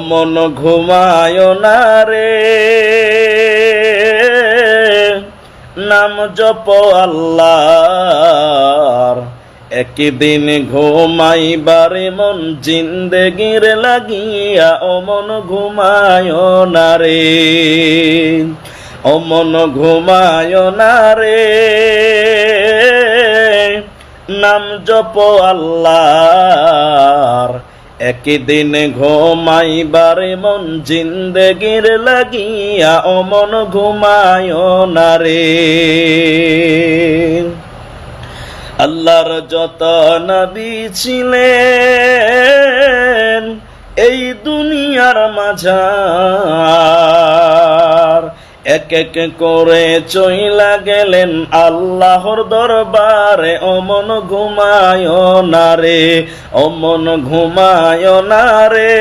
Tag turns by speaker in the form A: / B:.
A: মন ঘুমায় না রে, নাম জপ আল্লাহর। একদিন ঘুমাইবারে মন জিন্দেগির লাগিয়া, ও মন ঘুমায় না রে, ও মন ঘুমায় না রে, নাম জপ আল্লাহর। একদিন ঘুমাইবারে মন জিন্দেগির লাগিয়া, ও মন ঘুমায় না রে। আল্লাহর যত নবী ছিলেন এই দুনিয়ার মাঝার, এক এক করে চইলা গেলেন আল্লাহর দরবারে, ও মন ঘুমায় না রে, ও মন ঘুমায় না রে।